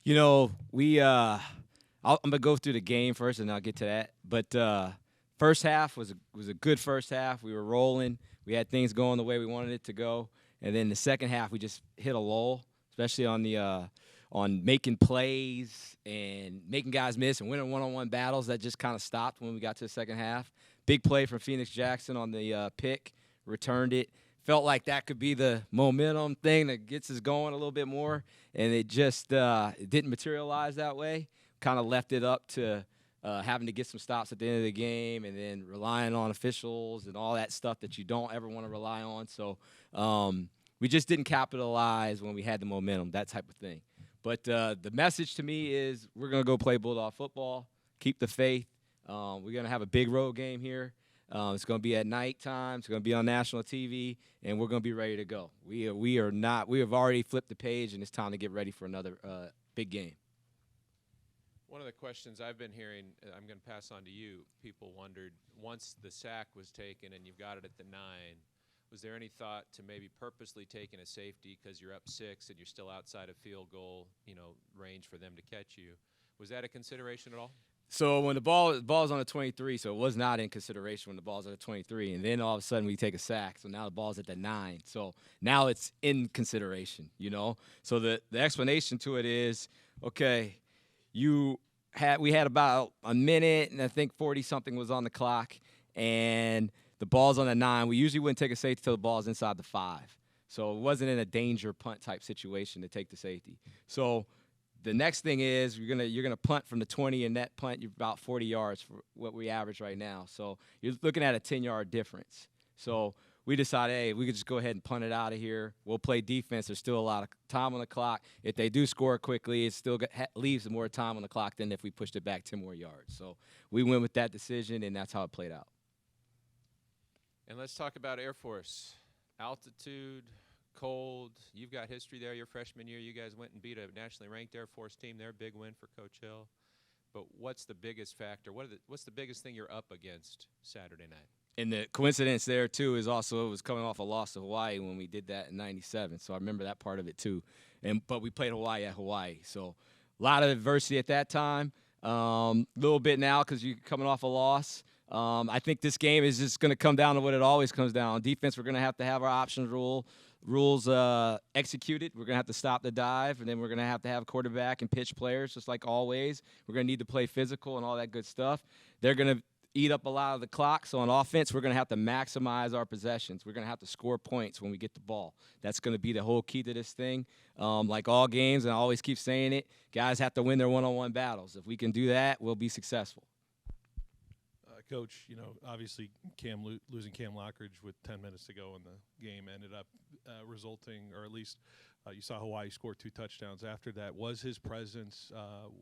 I'm gonna go through the game first, and I'll get to that. But first half was a good first half. We were rolling. We had things going the way we wanted it to go. And then the second half, we just hit a lull, especially on making plays and making guys miss and winning one-on-one battles. That just kind of stopped when we got to the second half. Big play from Phoenix Jackson on the pick, returned it. Felt like that could be the momentum thing that gets us going a little bit more, and it just it didn't materialize that way. Kind of left it up to having to get some stops at the end of the game, and then relying on officials and all that stuff that you don't ever want to rely on. So we just didn't capitalize when we had the momentum, that type of thing. But the message to me is we're going to go play Bulldog football, keep the faith. We're going to have a big road game here. It's going to be at nighttime. It's going to be on national TV, and we're going to be ready to go. We have already flipped the page, and it's time to get ready for another big game. One of the questions I've been hearing, I'm going to pass on to you, people wondered, once the sack was taken and you've got it at the 9, was there any thought to maybe purposely taking a safety because you're up 6 and you're still outside of field goal, range for them to catch you? Was that a consideration at all? So when the ball's on the 23, so it was not in consideration when the ball's at the 23, and then all of a sudden we take a sack, so now the ball's at the 9. So now it's in consideration, So the explanation to it is, okay, we had about a minute, and I think 40-something was on the clock, and the ball's on the 9. We usually wouldn't take a safety till the ball's inside the 5. So it wasn't in a danger punt type situation to take the safety. So the next thing is you're gonna punt from the 20, and that punt you're about 40 yards for what we average right now. So you're looking at a 10-yard difference. So we decided, hey, we could just go ahead and punt it out of here. We'll play defense. There's still a lot of time on the clock. If they do score quickly, it still leaves more time on the clock than if we pushed it back 10 more yards. So we went with that decision, and that's how it played out. And let's talk about Air Force. Altitude, cold. You've got history there. Your freshman year, you guys went and beat a nationally ranked Air Force team there. Big win for Coach Hill. But what's the biggest factor? What's the biggest thing you're up against Saturday night? And the coincidence there, too, is also it was coming off a loss to Hawaii when we did that in 97. So I remember that part of it, too. But we played Hawaii at Hawaii. So a lot of adversity at that time. A little bit now because you're coming off a loss. I think this game is just going to come down to what it always comes down. On defense, we're going to have our options rules executed. We're going to have to stop the dive, and then we're going to have quarterback and pitch players just like always. We're going to need to play physical and all that good stuff. They're going to eat up a lot of the clock. So on offense, we're going to have to maximize our possessions. We're going to have to score points when we get the ball. That's going to be the whole key to this thing. Like all games, and I always keep saying it, guys have to win their one-on-one battles. If we can do that, we'll be successful. Coach, obviously losing Cam Lockridge with 10 minutes to go in the game ended up resulting, or at least you saw Hawaii score 2 touchdowns after that. Was his presence,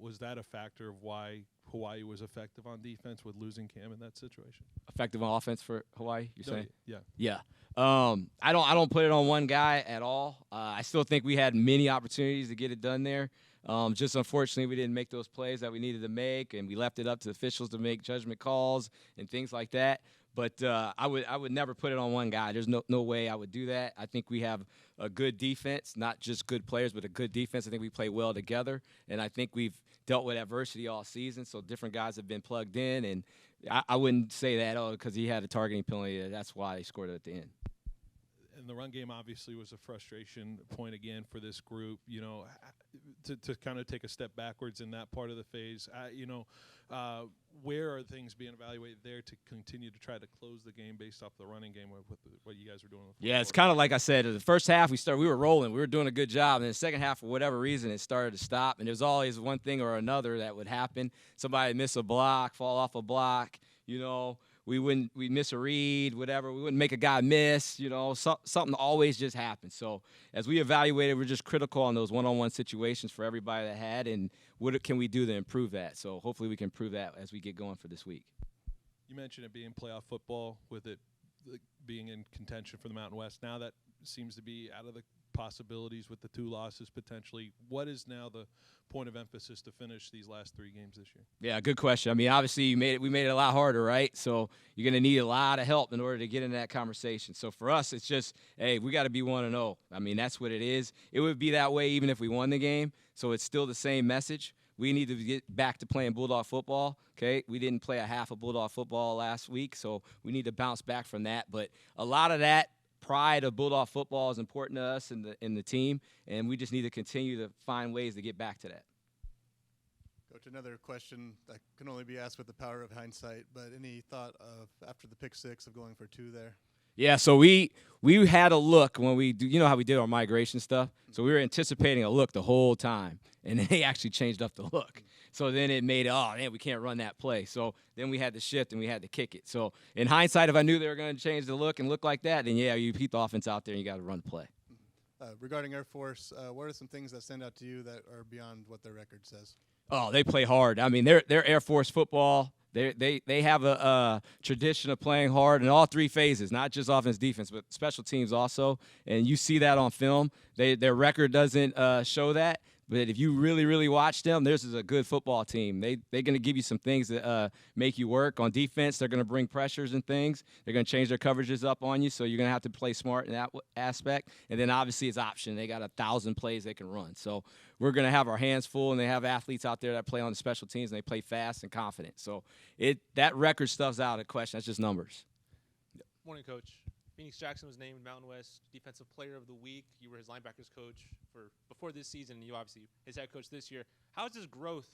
was that a factor of why Hawaii was effective on defense with losing Cam in that situation? Effective on offense for Hawaii, you're saying? Yeah. Yeah. I don't put it on one guy at all. I still think we had many opportunities to get it done there. Just unfortunately, we didn't make those plays that we needed to make, and we left it up to the officials to make judgment calls and things like that. But I would never put it on one guy. There's no way I would do that. I think we have a good defense, not just good players, but a good defense. I think we play well together, and I think we've dealt with adversity all season, so different guys have been plugged in. And I wouldn't say that, because he had a targeting penalty, that's why he scored it at the end. And the run game obviously was a frustration point again for this group, to kind of take a step backwards in that part of the phase. Where are things being evaluated there to continue to try to close the game based off the running game with what you guys were doing? Yeah, it's kind of like I said. The first half we were rolling. We were doing a good job. And the second half, for whatever reason, it started to stop. And there's always one thing or another that would happen. Somebody miss a block, fall off a block, we'd miss a read, whatever. We wouldn't make a guy miss, something always just happens. So as we evaluated, we're just critical on those one-on-one situations for everybody that had, and what can we do to improve that? So hopefully we can improve that as we get going for this week. You mentioned it being playoff football with it being in contention for the Mountain West. Now that seems to be out of the possibilities with the 2 losses potentially. What is now the point of emphasis to finish these last 3 games this year? Yeah, good question. I mean, obviously, we made it a lot harder, right? So you're going to need a lot of help in order to get into that conversation. So for us, it's just, hey, we got to be 1-0. I mean, that's what it is. It would be that way even if we won the game. So it's still the same message. We need to get back to playing Bulldog football, okay? We didn't play a half of Bulldog football last week, so we need to bounce back from that. But a lot of that pride of Bulldog football is important to us and the team, and we just need to continue to find ways to get back to that. Coach, another question that can only be asked with the power of hindsight, but any thought of, after the pick 6, of going for 2 there? Yeah, so we had a look when we do, you know how we did our migration stuff? So we were anticipating a look the whole time, and they actually changed up the look. So then it made, oh, man, we can't run that play. So then we had to shift, and we had to kick it. So in hindsight, if I knew they were going to change the look and look like that, then, yeah, you keep the offense out there, and you got to run the play. Regarding Air Force, what are some things that stand out to you that are beyond what their record says? Oh, they play hard. I mean, they're Air Force football. They have a tradition of playing hard in all 3 phases, not just offense, defense, but special teams also. And you see that on film. Their record doesn't show that. But if you really, really watch them, this is a good football team. They're going to give you some things that make you work. On defense, they're going to bring pressures and things. They're going to change their coverages up on you, so you're going to have to play smart in that aspect. And then, obviously, it's option. They got 1,000 plays they can run. So we're going to have our hands full, and they have athletes out there that play on the special teams, and they play fast and confident. So that record stuff's out of question. That's just numbers. Morning, Coach. Phoenix Jackson was named Mountain West Defensive Player of the Week. You were his linebackers coach before this season, and you obviously his head coach this year. How has his growth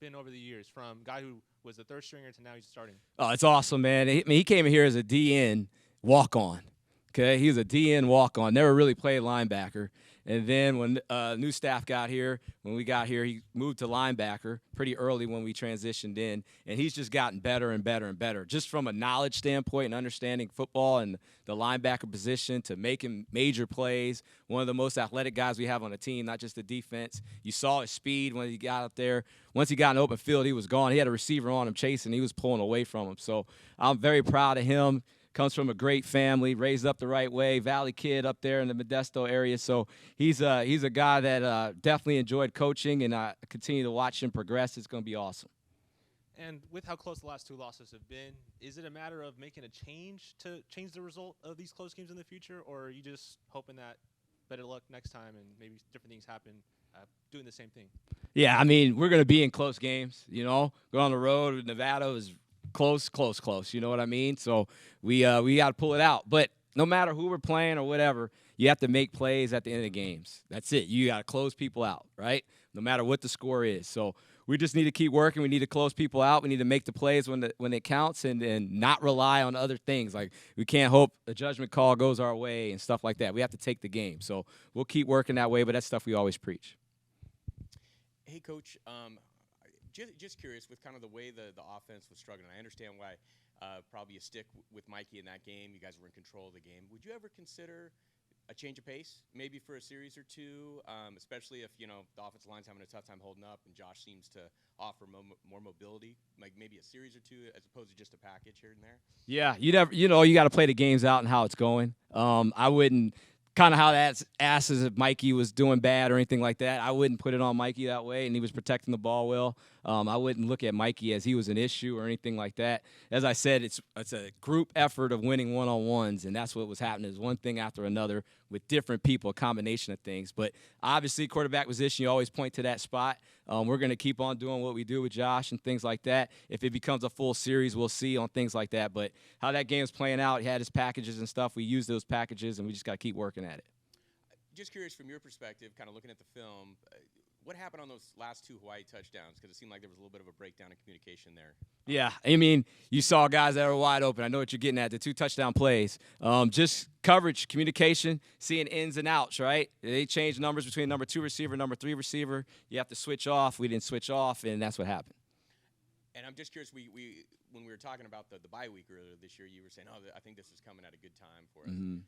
been over the years from a guy who was the 3rd stringer to now he's starting? Oh, it's awesome, man. He came in here as a DN walk-on. Okay, he was a DN walk-on. Never really played linebacker. And then when new staff got here, when we got here, he moved to linebacker pretty early when we transitioned in. And he's just gotten better and better and better. Just from a knowledge standpoint and understanding football and the linebacker position to making major plays. One of the most athletic guys we have on the team, not just the defense. You saw his speed when he got up there. Once he got in open field, he was gone. He had a receiver on him chasing. He was pulling away from him. So I'm very proud of him. Comes from a great family, raised up the right way, Valley kid up there in the Modesto area. So he's a guy that definitely enjoyed coaching, and I continue to watch him progress. It's going to be awesome. And with how close the last 2 losses have been, is it a matter of making a change to change the result of these close games in the future, or are you just hoping that better luck next time and maybe different things happen doing the same thing? Yeah, I mean, we're going to be in close games, you know. Go on the road. Nevada is close. You know what I mean? So we got to pull it out. But no matter who we're playing or whatever, you have to make plays at the end of the games. That's it. You got to close people out, right? No matter what the score is. So we just need to keep working. We need to close people out. We need to make the plays when it counts and not rely on other things. Like we can't hope a judgment call goes our way and stuff like that. We have to take the game. So we'll keep working that way, but that's stuff we always preach. Hey, Coach. Just curious, with kind of the way the offense was struggling, I understand why probably you stick with Mikey in that game. You guys were in control of the game. Would you ever consider a change of pace, maybe for a series or 2, especially if, the offensive line's having a tough time holding up and Josh seems to offer more mobility, like maybe a series or 2 as opposed to just a package here and there? Yeah, you got to play the games out and how it's going. I wouldn't – kind of how that's asked as if Mikey was doing bad or anything like that. I wouldn't put it on Mikey that way, and he was protecting the ball well. I wouldn't look at Mikey as he was an issue or anything like that. As I said, it's a group effort of winning one-on-ones, and that's what was happening is one thing after another with different people, a combination of things. But obviously, quarterback position, you always point to that spot. We're going to keep on doing what we do with Josh and things like that. If it becomes a full series, we'll see on things like that. But how that game's playing out, he had his packages and stuff. We use those packages, and we just got to keep working at it. Just curious from your perspective, kind of looking at the film, what happened on those last 2 Hawaii touchdowns? Because it seemed like there was a little bit of a breakdown in communication there. Yeah, I mean, you saw guys that were wide open. I know what you're getting at, the 2 touchdown plays. Just coverage, communication, seeing ins and outs, right? They changed numbers between number 2 receiver, number 3 receiver. You have to switch off. We didn't switch off, and that's what happened. And I'm just curious, when we were talking about the bye week earlier this year, you were saying, I think this is coming at a good time for us. Mm-hmm.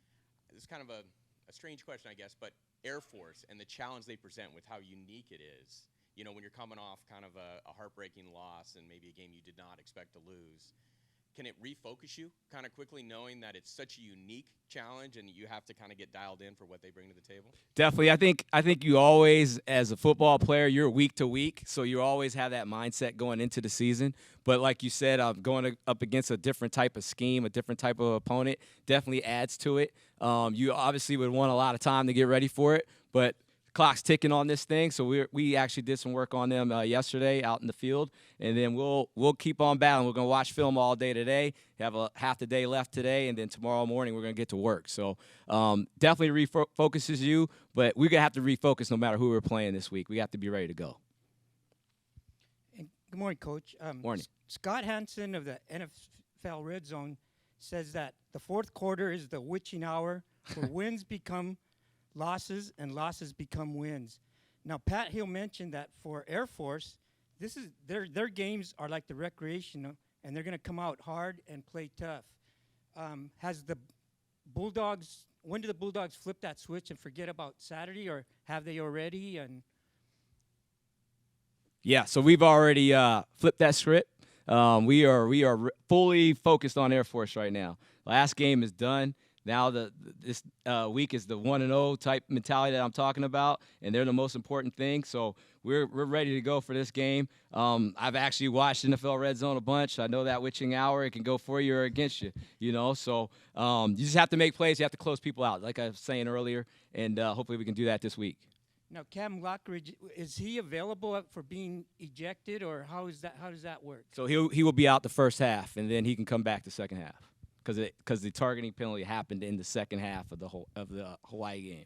It's kind of a strange question, I guess, but Air Force and the challenge they present with how unique it is, when you're coming off kind of a heartbreaking loss and maybe a game you did not expect to lose, can it refocus you kind of quickly, knowing that it's such a unique challenge and you have to kind of get dialed in for what they bring to the table? Definitely. I think you always, as a football player, you're week to week, so you always have that mindset going into the season. But like you said, going up against a different type of scheme, a different type of opponent, definitely adds to it. You obviously would want a lot of time to get ready for it, but clock's ticking on this thing, so we actually did some work on them yesterday out in the field, and then we'll keep on battling. We're gonna watch film all day today. Have a half the day left today, and then tomorrow morning we're gonna get to work. So definitely refocuses you, but we're gonna have to refocus no matter who we're playing this week. We have to be ready to go. And good morning, Coach. Morning. Scott Hansen of the NFL Red Zone says that the fourth quarter is the witching hour where wins become losses and losses become wins. Now, Pat Hill mentioned that for Air Force, this is their games are like the recreational, and they're going to come out hard and play tough. Has the Bulldogs? When do the Bulldogs flip that switch and forget about Saturday, or have they already? And yeah, so we've already flipped that script. We are fully focused on Air Force right now. Last game is done. Now this week is the 1-0 type mentality that I'm talking about, and they're the most important thing. So we're ready to go for this game. I've actually watched NFL Red Zone a bunch. I know that witching hour, it can go for you or against you, So you just have to make plays. You have to close people out, like I was saying earlier, and hopefully we can do that this week. now, Cam Lockridge, is he available for being ejected, or how does that work? So he will be out the first half, and then he can come back the second half. Because the targeting penalty happened in the second half of the Hawaii game.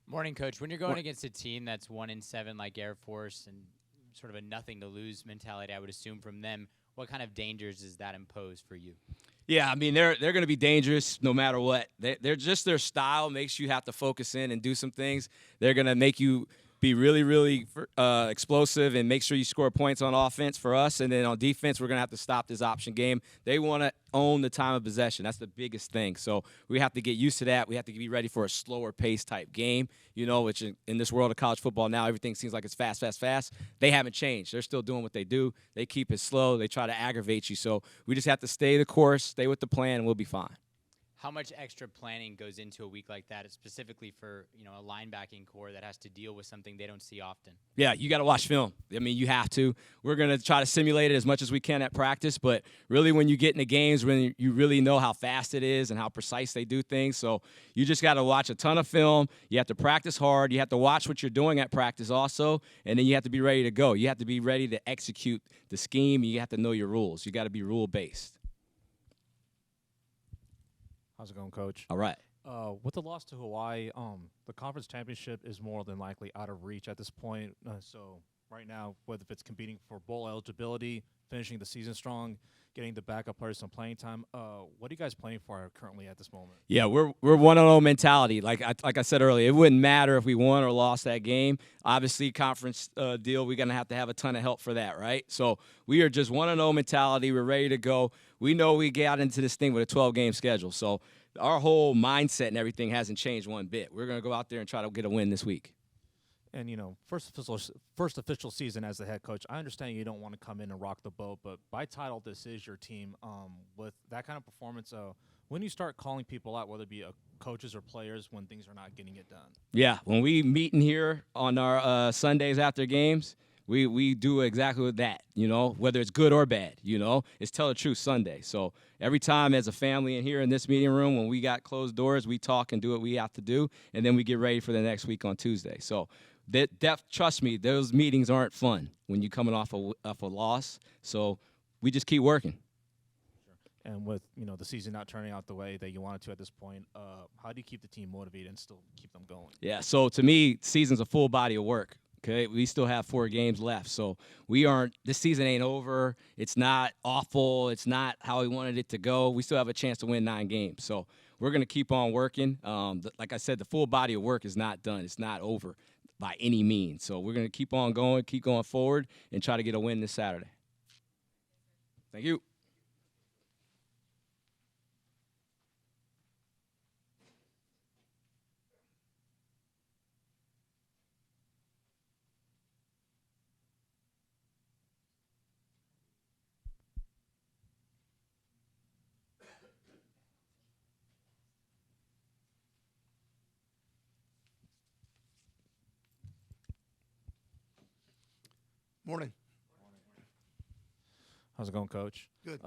Morning, Coach. When you're going against a team that's 1-7 like Air Force and sort of a nothing to lose mentality, I would assume from them, what kind of dangers does that impose for you? Yeah, I mean they're going to be dangerous no matter what. They're just their style makes you have to focus in and do some things. They're going to make you be really, really explosive and make sure you score points on offense for us. And then on defense, we're going to have to stop this option game. They want to own the time of possession. That's the biggest thing. So we have to get used to that. We have to be ready for a slower pace type game, which in this world of college football now, everything seems like it's fast, fast, fast. They haven't changed. They're still doing what they do. They keep it slow. They try to aggravate you. So we just have to stay the course, stay with the plan, and we'll be fine. How much extra planning goes into a week like that, specifically for a linebacking core that has to deal with something they don't see often? Yeah, you got to watch film. I mean, you have to. We're going to try to simulate it as much as we can at practice, but really when you get in the games, when you really know how fast it is and how precise they do things, so you just got to watch a ton of film. You have to practice hard. You have to watch what you're doing at practice also, and then you have to be ready to go. You have to be ready to execute the scheme. You have to know your rules. You got to be rule-based. How's it going, Coach? All right. With the loss to Hawaii, the conference championship is more than likely out of reach at this point. So right now, whether if it's competing for bowl eligibility, finishing the season strong, getting the backup players some playing time, what are you guys playing for currently at this moment? Yeah, we're 1-0 mentality. Like I said earlier, it wouldn't matter if we won or lost that game. Obviously, conference deal, we're going to have a ton of help for that, right? So we are just 1-0 mentality. We're ready to go. We know we got into this thing with a 12-game schedule. So our whole mindset and everything hasn't changed one bit. We're going to go out there and try to get a win this week. And, first official season as the head coach, I understand you don't want to come in and rock the boat, but by title, this is your team. With that kind of performance, when you start calling people out, whether it be coaches or players, when things are not getting it done? Yeah, when we meet in here on our Sundays after games, we do exactly that, whether it's good or bad, it's Tell the Truth Sunday. So every time as a family in here in this meeting room, when we got closed doors, we talk and do what we have to do, and then we get ready for the next week on Tuesday. So trust me, those meetings aren't fun when you're coming off a loss. So we just keep working. And with the season not turning out the way that you wanted to at this point, how do you keep the team motivated and still keep them going? Yeah, so to me, season's a full body of work. Okay, we still have 4 games left, so this season ain't over. It's not awful. It's not how we wanted it to go. We still have a chance to win 9 games, so we're going to keep on working. Like I said, the full body of work is not done. It's not over by any means, so we're going to keep on going, keep going forward, and try to get a win this Saturday. Thank you. Morning. How's it going, Coach? Good.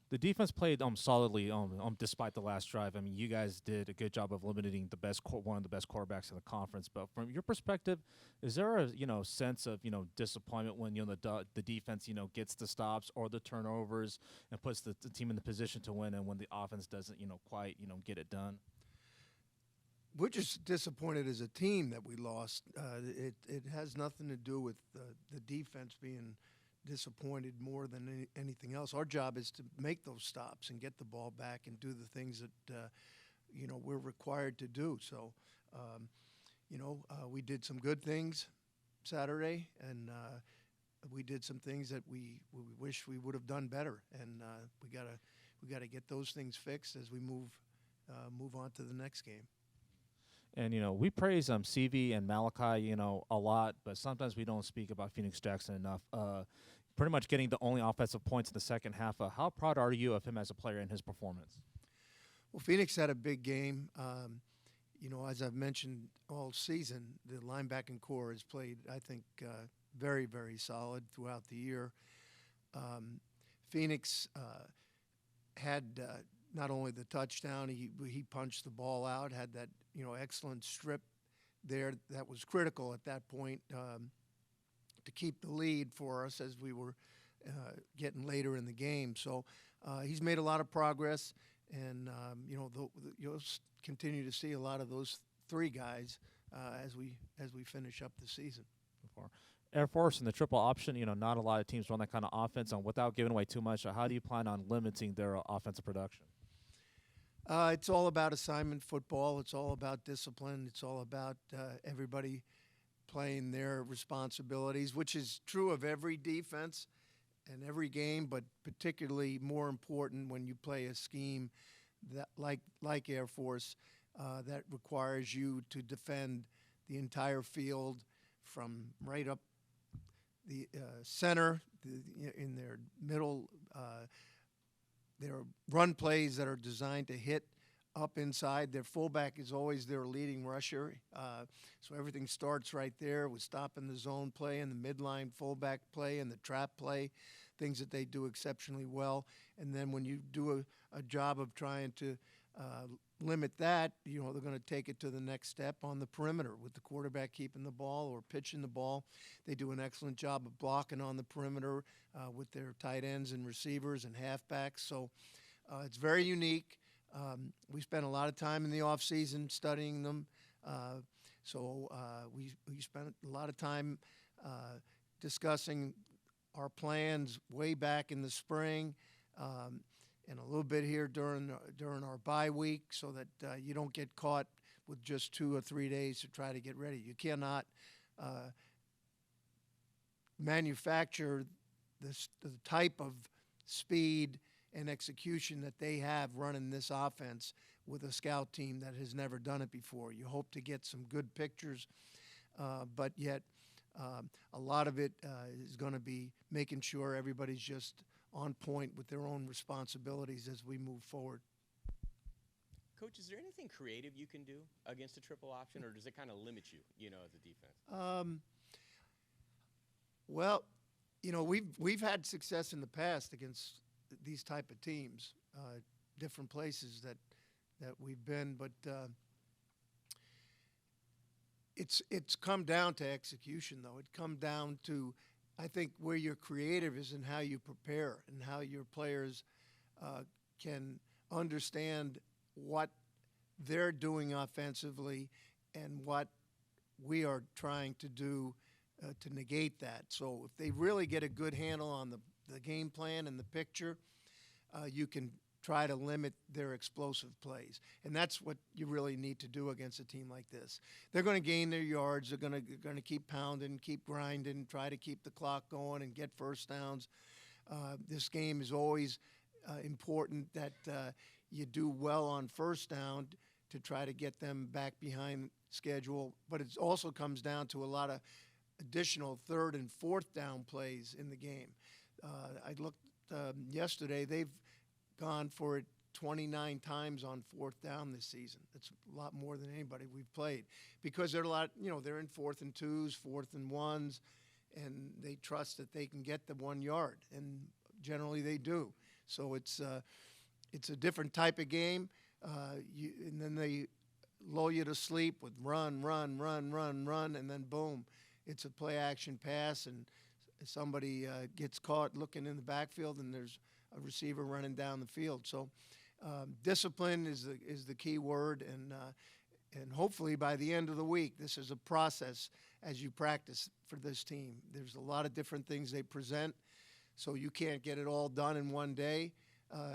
The defense played solidly despite the last drive. I mean, you guys did a good job of limiting the best one of the best quarterbacks in the conference. But from your perspective, is there a sense of disappointment when the defense gets the stops or the turnovers and puts the team in the position to win, and when the offense doesn't quite get it done? We're just disappointed as a team that we lost. It has nothing to do with the defense being disappointed more than anything else. Our job is to make those stops and get the ball back and do the things that we're required to do. So, we did some good things Saturday, and we did some things that we wish we would have done better. And we gotta get those things fixed as we move on to the next game. And we praise CV and Malachi a lot, but sometimes we don't speak about Phoenix Jackson enough. Pretty much getting the only offensive points in the second half. How proud are you of him as a player and his performance? Well, Phoenix had a big game. As I've mentioned all season, the linebacking core has played, I think, very, very solid throughout the year. Phoenix had not only the touchdown, he punched the ball out, had that excellent strip there that was critical at that point to keep the lead for us as we were getting later in the game. So he's made a lot of progress, and you'll continue to see a lot of those three guys as we finish up the season. Air Force and the triple option, not a lot of teams run that kind of offense. Without giving away too much, how do you plan on limiting their offensive production? It's all about assignment football. It's all about discipline. It's all about everybody playing their responsibilities, which is true of every defense and every game, but particularly more important when you play a scheme that like Air Force that requires you to defend the entire field from right up the center in their middle. There are run plays that are designed to hit up inside. Their fullback is always their leading rusher. So everything starts right there with stopping the zone play and the midline fullback play and the trap play, things that they do exceptionally well. And then when you do a job of trying to limit that, they're going to take it to the next step on the perimeter with the quarterback keeping the ball or pitching the ball. They do an excellent job of blocking on the perimeter with their tight ends and receivers and halfbacks. So it's very unique. We spent a lot of time in the off season studying them. So we spent a lot of time discussing our plans way back in the spring. And a little bit here during our bye week, so that you don't get caught with just 2 or 3 days to try to get ready. You cannot manufacture the type of speed and execution that they have running this offense with a scout team that has never done it before. You hope to get some good pictures, but yet a lot of it is going to be making sure everybody's just on point with their own responsibilities as we move forward. Coach, is there anything creative you can do against a triple option, or does it kind of limit you, as a defense? Well, we've had success in the past against these type of teams, different places that we've been, but it's come down to execution, though. It come down to, I think, where you're creative is in how you prepare and how your players can understand what they're doing offensively and what we are trying to do to negate that. So if they really get a good handle on the game plan and the picture, you can try to limit their explosive plays. And that's what you really need to do against a team like this. They're going to gain their yards. They're going to keep pounding, keep grinding, try to keep the clock going and get first downs. This game is always important that you do well on first down to try to get them back behind schedule. But it also comes down to a lot of additional third and fourth down plays in the game. I looked yesterday. They've gone for it 29 times on fourth down this season. That's a lot more than anybody we've played because they're they're in 4th and 2s, 4th and 1s, and they trust that they can get the 1 yard, and generally they do. So it's a different type of game, and then they lull you to sleep with run, and then boom, it's a play action pass, and somebody gets caught looking in the backfield, and there's a receiver running down the field. So discipline is the key word, and hopefully by the end of the week, this is a process as you practice for this team. There's a lot of different things they present, so you can't get it all done in one day.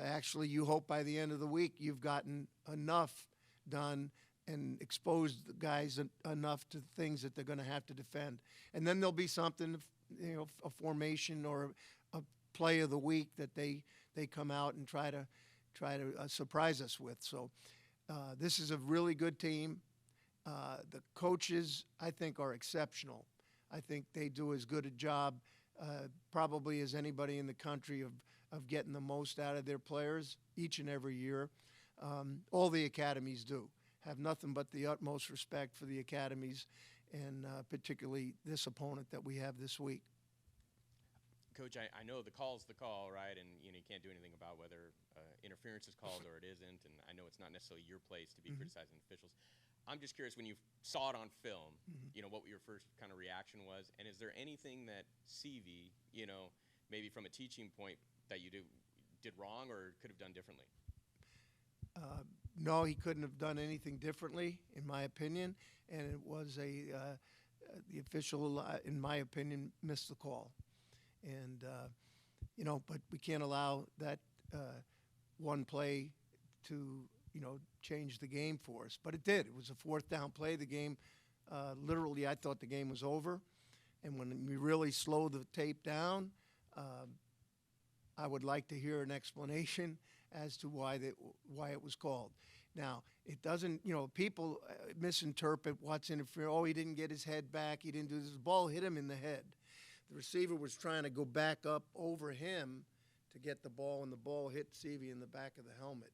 Actually, you hope by the end of the week you've gotten enough done and exposed the guys enough to things that they're going to have to defend. And then there'll be something, a formation or a play of the week that they come out and try to surprise us with. So this is a really good team. The coaches, I think, are exceptional. I think they do as good a job probably as anybody in the country of getting the most out of their players each and every year. All the academies do. Have nothing but the utmost respect for the academies, and particularly this opponent that we have this week. Coach, I know the call's the call, right? And you can't do anything about whether interference is called or it isn't. And I know it's not necessarily your place to be criticizing officials. I'm just curious, when you saw it on film, what your first kind of reaction was, and is there anything that CV, maybe from a teaching point, that you did wrong or could have done differently? No, he couldn't have done anything differently, in my opinion. And it was the official, in my opinion, missed the call. And, but we can't allow that one play to, change the game for us. But it did. It was a fourth down play. The game, literally, I thought the game was over. And when we really slow the tape down, I would like to hear an explanation as to why it was called. Now, it doesn't, people misinterpret what's interfering. Oh, he didn't get his head back. He didn't do this. The ball hit him in the head. The receiver was trying to go back up over him to get the ball, and the ball hit Seavey in the back of the helmet.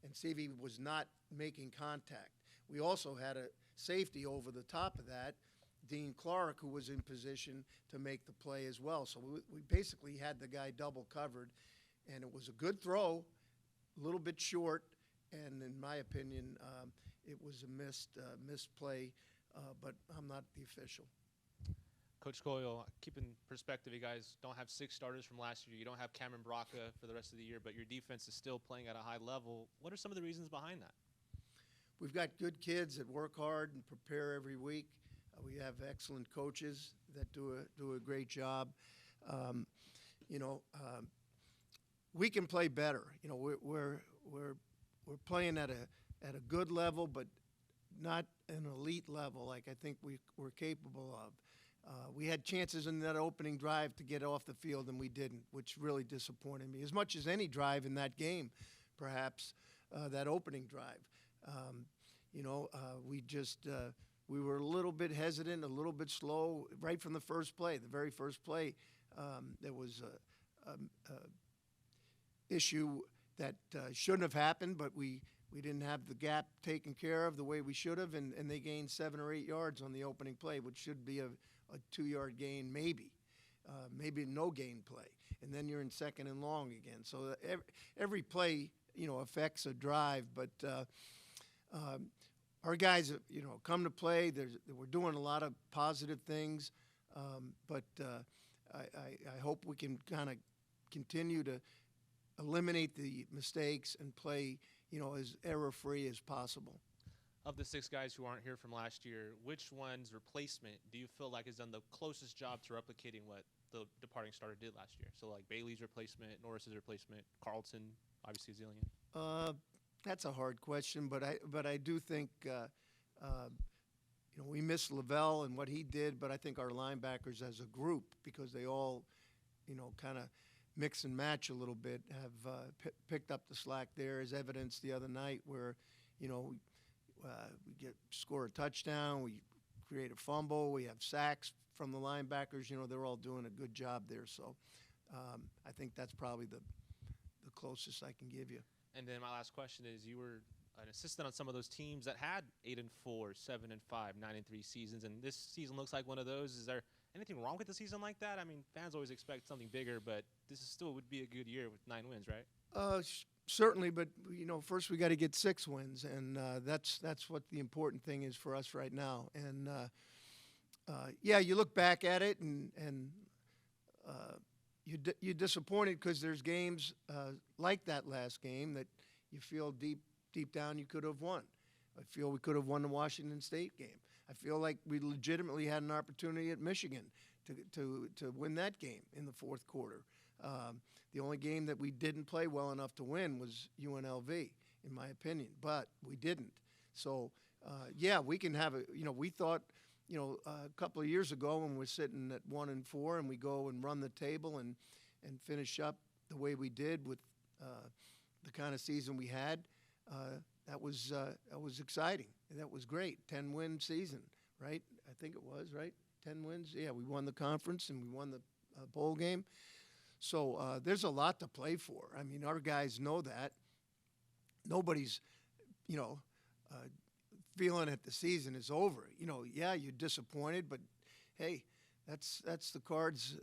And Seavey was not making contact. We also had a safety over the top of that, Dean Clark, who was in position to make the play as well. So we basically had the guy double covered, and it was a good throw, a little bit short, and in my opinion, it was a missed play, but I'm not the official. Coach Coyle, keep in perspective, you guys don't have 6 starters from last year. You don't have Cameron Braca for the rest of the year, but your defense is still playing at a high level. What are some of the reasons behind that? We've got good kids that work hard and prepare every week. We have excellent coaches that do a great job. We can play better. We're playing at a good level, but not an elite level like I think we're capable of. We had chances in that opening drive to get off the field, and we didn't, which really disappointed me. As much as any drive in that game, perhaps, that opening drive. We were a little bit hesitant, a little bit slow right from the first play. The very first play, there was a issue that shouldn't have happened, but we didn't have the gap taken care of the way we should have, and they gained 7 or 8 yards on the opening play, which should be a 2-yard gain, maybe no gain play, and then you're in 2nd and long again. So every play, affects a drive, but our guys, come to play. We're doing a lot of positive things, but I hope we can kind of continue to eliminate the mistakes and play, as error-free as possible. Of the 6 guys who aren't here from last year, which one's replacement do you feel like has done the closest job to replicating what the departing starter did last year? So like Bailey's replacement, Norris's replacement, Carlton, obviously Zillion. That's a hard question, but I do think we miss Lavelle and what he did, but I think our linebackers as a group, because they all kind of mix and match a little bit, have picked up the slack there, as evidenced the other night where we score a touchdown, we create a fumble, we have sacks from the linebackers. They're all doing a good job there. So I think that's probably the closest I can give you. And then my last question is, you were an assistant on some of those teams that had 8-4, 7-5, 9-3 seasons, and this season looks like one of those. Is there anything wrong with a season like that? I mean, fans always expect something bigger, but this is still would be a good year with 9 wins, right? Certainly, but first we got to get 6 wins, and that's what the important thing is for us right now. And yeah, you look back at it, and you're disappointed because there's games like that last game that you feel deep down you could have won. I feel we could have won the Washington State game. I feel like we legitimately had an opportunity at Michigan to win that game in the fourth quarter. The only game that we didn't play well enough to win was UNLV, in my opinion, but we didn't. So, yeah, we can have we thought, a couple of years ago when we're sitting at 1-4 and we go and run the table and finish up the way we did with the kind of season we had, that was exciting. That was great. 10-win season, right? I think it was, right? 10 wins. Yeah, we won the conference and we won the bowl game. So there's a lot to play for. I mean, our guys know that. Nobody's, feeling that the season is over. Yeah, you're disappointed, but hey, that's the cards,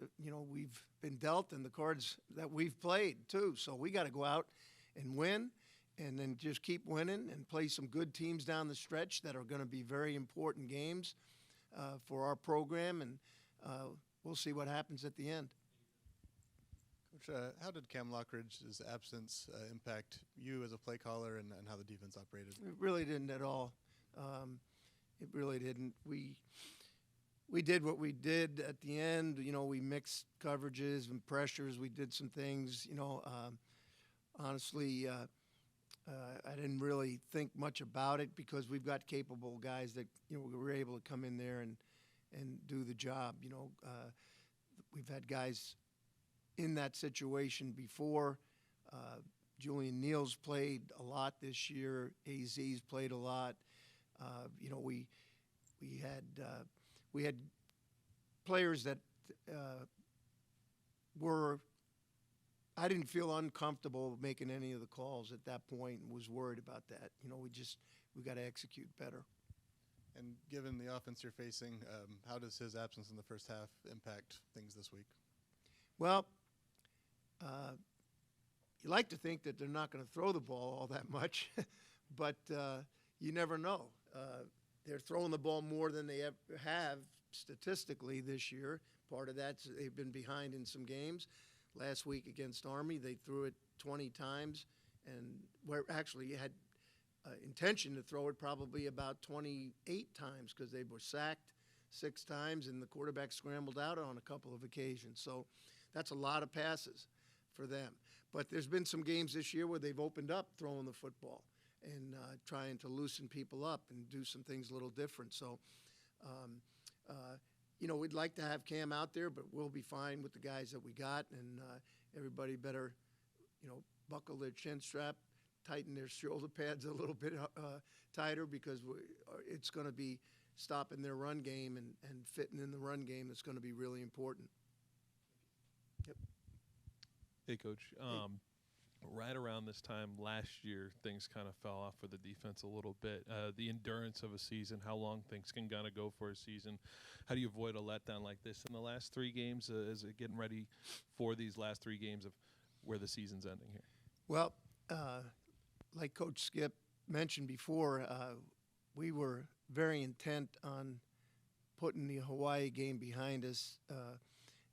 we've been dealt and the cards that we've played too. So we got to go out and win and then just keep winning and play some good teams down the stretch that are going to be very important games for our program, and we'll see what happens at the end. Coach, how did Cam Lockridge's absence impact you as a play caller and how the defense operated? It really didn't at all. It really didn't. We did what we did at the end. We mixed coverages and pressures. We did some things. Honestly, I didn't really think much about it because we've got capable guys that we were able to come in there and do the job. We've had guys in that situation before. Julian Neal's played a lot this year. AZ's played a lot. We had players that were. I didn't feel uncomfortable making any of the calls at that point and was worried about that. We got to execute better. And given the offense you're facing, how does his absence in the first half impact things this week? Well, you like to think that they're not going to throw the ball all that much, but you never know. They're throwing the ball more than they ever have statistically this year. Part of that's they've been behind in some games. Last week against Army, they threw it 20 times, and where actually you had intention to throw it probably about 28 times because they were sacked 6 times, and the quarterback scrambled out on a couple of occasions. So that's a lot of passes for them. But there's been some games this year where they've opened up throwing the football and trying to loosen people up and do some things a little different. So, we'd like to have Cam out there, but we'll be fine with the guys that we got, and everybody better, buckle their chin strap, tighten their shoulder pads a little bit tighter because it's going to be stopping their run game and fitting in the run game that's going to be really important. Yep. Hey, Coach. Right around this time last year, things kind of fell off for the defense a little bit. The endurance of a season, how long things can kind of go for a season. How do you avoid a letdown like this in the last 3 games? Is it getting ready for these last 3 games of where the season's ending here? Well, like Coach Skip mentioned before, we were very intent on putting the Hawaii game behind us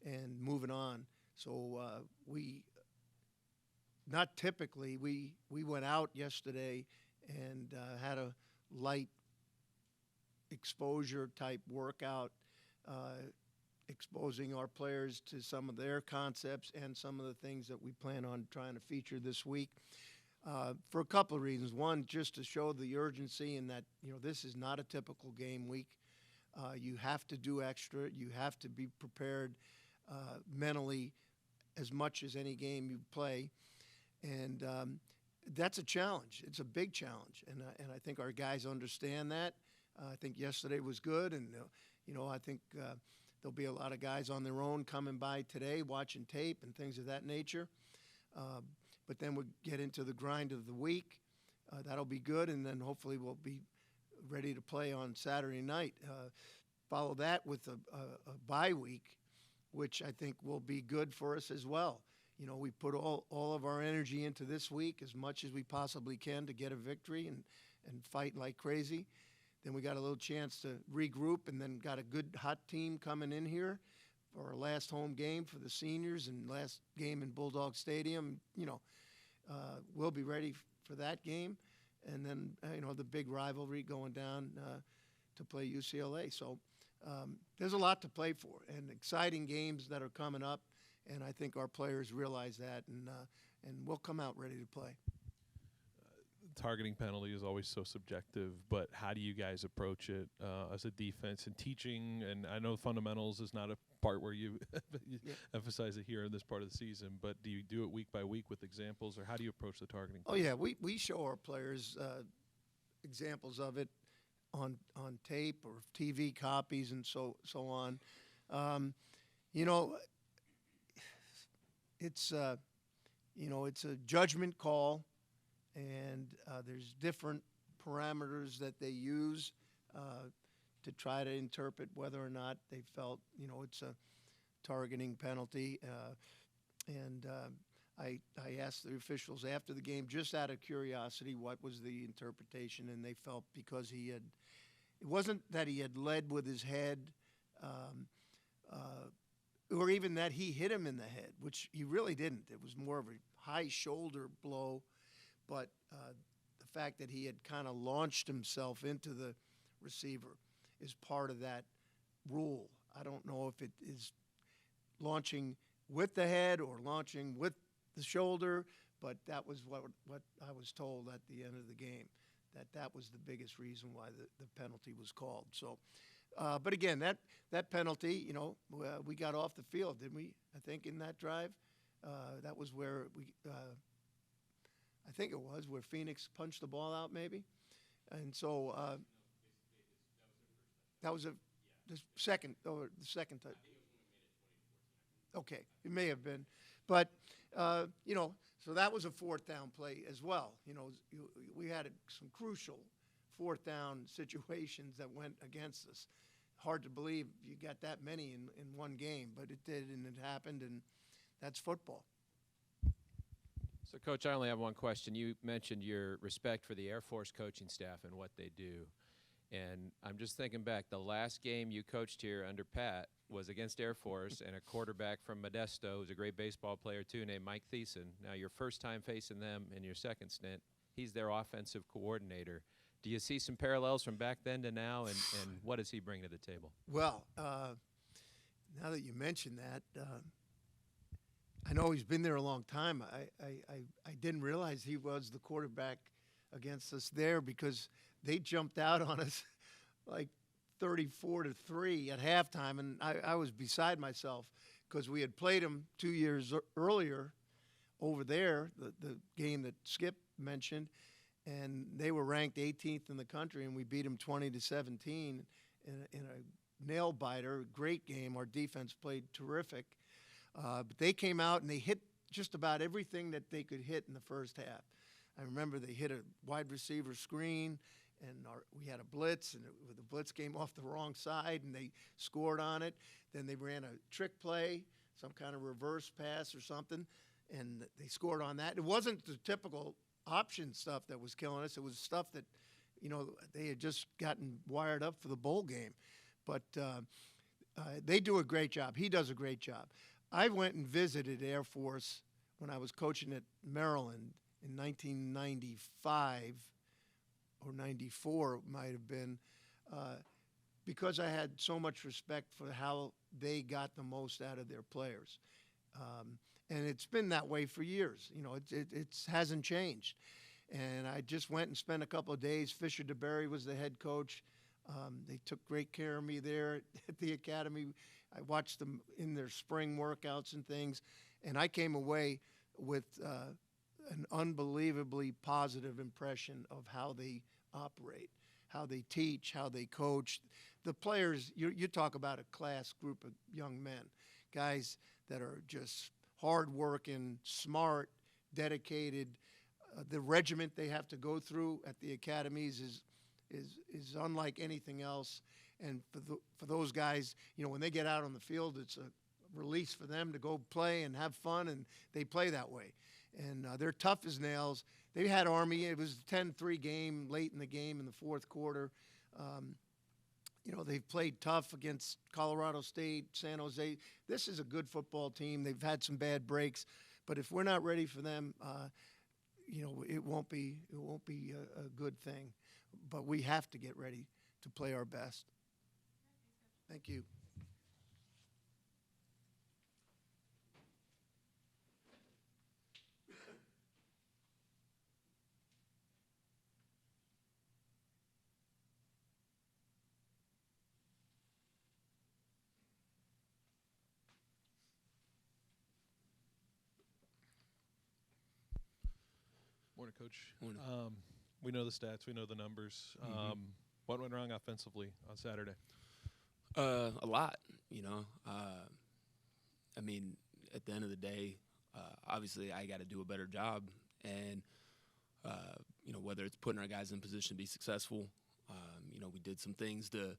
and moving on. So not typically, we went out yesterday and had a light exposure type workout, exposing our players to some of their concepts and some of the things that we plan on trying to feature this week for a couple of reasons. One, just to show the urgency in that, this is not a typical game week. You have to do extra. You have to be prepared mentally as much as any game you play. And that's a challenge. It's a big challenge, and I think our guys understand that. I think yesterday was good, and I think there'll be a lot of guys on their own coming by today, watching tape and things of that nature. But then we'll get into the grind of the week. That'll be good, and then hopefully we'll be ready to play on Saturday night. follow that with a bye week, which I think will be good for us as well. We put all of our energy into this week as much as we possibly can to get a victory and fight like crazy. Then we got a little chance to regroup, and then got a good hot team coming in here for our last home game for the seniors and last game in Bulldog Stadium. We'll be ready for that game. And then, the big rivalry going down to play UCLA. So there's a lot to play for and exciting games that are coming up. And I think our players realize that, and we'll come out ready to play. Targeting penalty is always so subjective, but how do you guys approach it as a defense and teaching? And I know fundamentals is not a part where you emphasize it here in this part of the season, but do you do it week by week with examples, or how do you approach the targeting? Oh, yeah, we show our players examples of it on tape or TV copies and so on. It's a judgment call. And there's different parameters that they use to try to interpret whether or not they felt, it's a targeting penalty. I asked the officials after the game, just out of curiosity, what was the interpretation, and they felt because it wasn't that he had led with his head, or even that he hit him in the head, which he really didn't. It was more of a high shoulder blow. But the fact that he had kind of launched himself into the receiver is part of that rule. I don't know if it is launching with the head or launching with the shoulder, but that was what I was told at the end of the game, that was the biggest reason why the penalty was called. So, but again, that penalty, we got off the field, didn't we? I think in that drive, that was where I think it was where Phoenix punched the ball out, maybe, and so that was the second time. Okay, it may have been, but so that was a fourth down play as well. We had some crucial fourth down situations that went against us. Hard to believe you got that many in one game, but it did, and it happened, and that's football. So, Coach, I only have one question. You mentioned your respect for the Air Force coaching staff and what they do. And I'm just thinking back, the last game you coached here under Pat was against Air Force and a quarterback from Modesto, who's a great baseball player too, named Mike Thiessen. Now, your first time facing them in your second stint, he's their offensive coordinator. Do you see some parallels from back then to now, and what does he bring to the table? Well, now that you mention that, I know he's been there a long time. I didn't realize he was the quarterback against us there because they jumped out on us like 34-3 at halftime, and I was beside myself because we had played them 2 years earlier over there, the game that Skip mentioned, and they were ranked 18th in the country, and we beat them 20-17 in a nail biter. Great game. Our defense played terrific. But they came out and they hit just about everything that they could hit in the first half. I remember they hit a wide receiver screen, and we had a blitz, and the blitz came off the wrong side, and they scored on it. Then they ran a trick play, some kind of reverse pass or something, and they scored on that. It wasn't the typical option stuff that was killing us. It was stuff that, they had just gotten wired up for the bowl game. But they do a great job. He does a great job. I went and visited Air Force when I was coaching at Maryland in 1995 or 94, it might have been, because I had so much respect for how they got the most out of their players. And it's been that way for years. It hasn't changed. And I just went and spent a couple of days. Fisher DeBerry was the head coach. They took great care of me there at the academy. I watched them in their spring workouts and things, and I came away with an unbelievably positive impression of how they operate, how they teach, how they coach. The players, you talk about a class group of young men, guys that are just hardworking, smart, dedicated. The regiment they have to go through at the academies is unlike anything else. And for those guys, when they get out on the field, it's a release for them to go play and have fun, and they play that way. And they're tough as nails. They had Army. It was a 10-3 game late in the game in the fourth quarter. They've played tough against Colorado State, San Jose. This is a good football team. They've had some bad breaks, but if we're not ready for them, it won't be a good thing. But we have to get ready to play our best. Thank you. Morning, Coach. Morning. We know the stats. We know the numbers. What went wrong offensively on Saturday? A lot, I mean, at the end of the day, obviously I got to do a better job. And, whether it's putting our guys in position to be successful, we did some things to,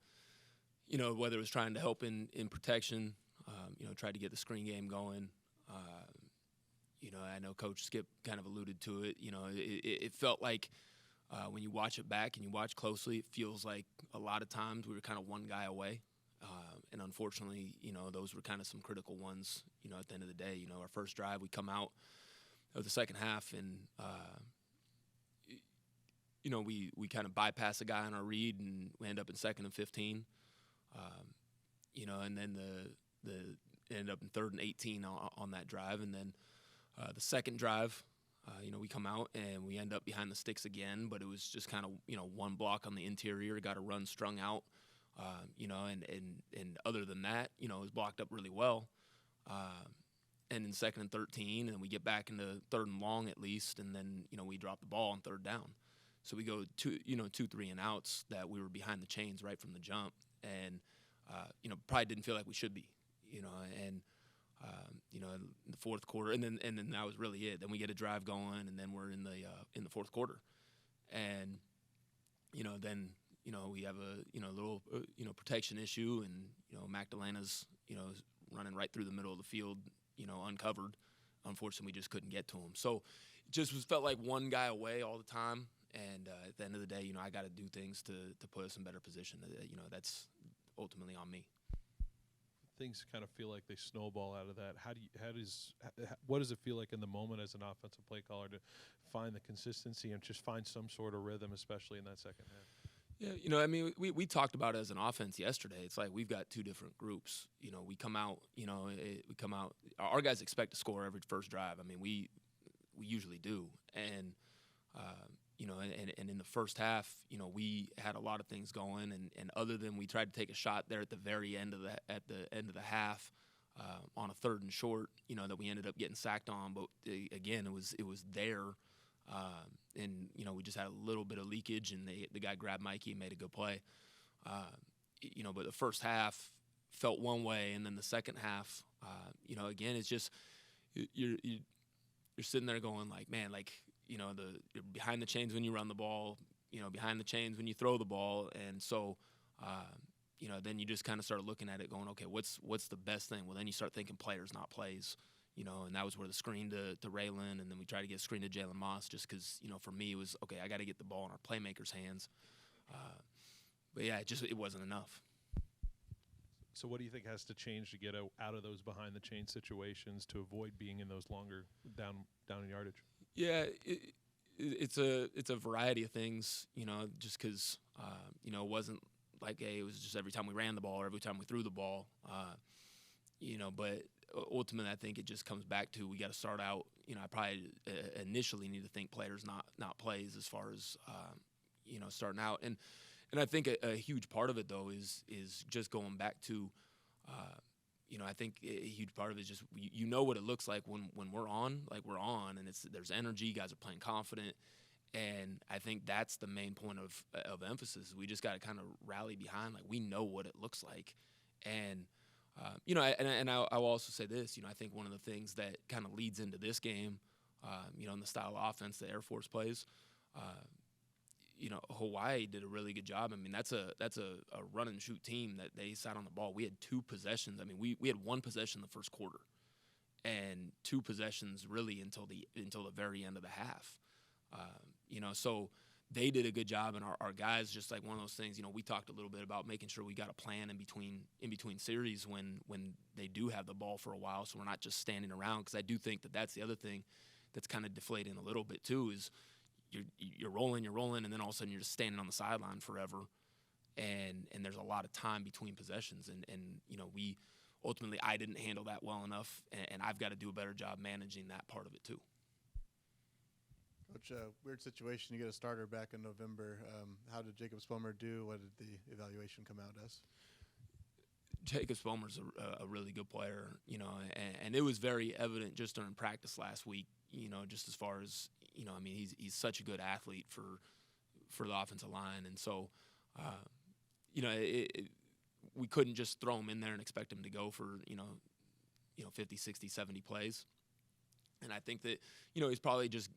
whether it was trying to help in protection, tried to get the screen game going. I know Coach Skip kind of alluded to it. It felt like when you watch it back and you watch closely, it feels like a lot of times we were kind of one guy away. And unfortunately, those were kind of some critical ones, at the end of the day. Our first drive, we come out of the second half and, we kind of bypass a guy on our read and we end up in 2nd and 15. And then the ended up in 3rd and 18 on that drive. And then the second drive, we come out and we end up behind the sticks again, but it was just kind of, one block on the interior, got a run strung out. And other than that, it was blocked up really well. And in 2nd and 13, and we get back into 3rd and long at least, and then, we drop the ball on 3rd down. So we go 2 3 and outs that we were behind the chains right from the jump, and, probably didn't feel like we should be, and, in the fourth quarter, and then that was really it. Then we get a drive going, and then we're in the fourth quarter. And, then, we have a, little, protection issue, and, Magdalena's, running right through the middle of the field, uncovered. Unfortunately, we just couldn't get to him. So it just felt like one guy away all the time. And at the end of the day, I got to do things to put us in better position. That's ultimately on me. Things kind of feel like they snowball out of that. What does it feel like in the moment as an offensive play caller to find the consistency and just find some sort of rhythm, especially in that second half? Yeah, I mean, we talked about it as an offense yesterday. It's like we've got two different groups. We come out, our guys expect to score every first drive. I mean, we usually do. And, and in the first half, we had a lot of things going. And other than we tried to take a shot there at the very end of the half on a 3rd and short, that we ended up getting sacked on. But again, it was there. And, we just had a little bit of leakage, and the guy grabbed Mikey and made a good play. But the first half felt one way, and then the second half, again, it's just you're sitting there going like, man, like, you're behind the chains when you run the ball, behind the chains when you throw the ball. And so, then you just kind of start looking at it going, okay, what's the best thing? Well, then you start thinking players, not plays. And that was where the screen to Raylan, and then we tried to get a screen to Jalen Moss just because, for me it was, okay, I got to get the ball in our playmakers' hands. But, yeah, it wasn't enough. So what do you think has to change to get out of those behind-the-chain situations to avoid being in those longer down in yardage? Yeah, it's a variety of things, just because, it wasn't like it was just every time we ran the ball or every time we threw the ball, but ultimately, I think it just comes back to we got to start out. I probably initially need to think players, not plays, as far as starting out. And I think a huge part of it though is just going back to, I think a huge part of it is just what it looks like when we're on, like we're on, and there's energy. Guys are playing confident, and I think that's the main point of emphasis. We just got to kind of rally behind, like we know what it looks like, and. I'll also say this, I think one of the things that kind of leads into this game, in the style of offense the Air Force plays, Hawaii did a really good job. I mean, that's a run and shoot team that they sat on the ball. We had 2 possessions. I mean, we had 1 possession the first quarter, and 2 possessions really until the very end of the half. So they did a good job, and our guys, just like one of those things. We talked a little bit about making sure we got a plan in between series when they do have the ball for a while, so we're not just standing around. Because I do think that that's the other thing that's kind of deflating a little bit too, is you're rolling, and then all of a sudden you're just standing on the sideline forever, and there's a lot of time between possessions, and we ultimately, I didn't handle that well enough, and I've got to do a better job managing that part of it too. Coach, weird situation. You get a starter back in November. How did Jacob Spomer do? What did the evaluation come out as? Jacob Spomer's a really good player, and it was very evident just during practice last week, just as far as, I mean, he's such a good athlete for the offensive line. And so, we couldn't just throw him in there and expect him to go for, 50, 60, 70 plays. And I think that, he's probably just,